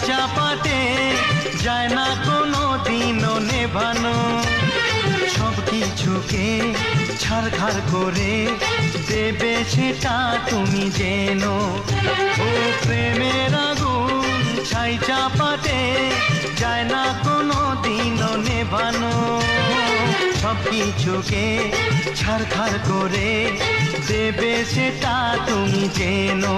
চাপাতে যায় না কোনো দিনও নেভানো, সব কিছুকে ছারখার করে দেবে সেটা তুমি জেনো। ও প্রেমের আগুন ছাই চাপাতে যায় না কোনো দিনও নেভানো, সব কিছুকে ছারখার করে দেবে সেটা তুমি জেনো।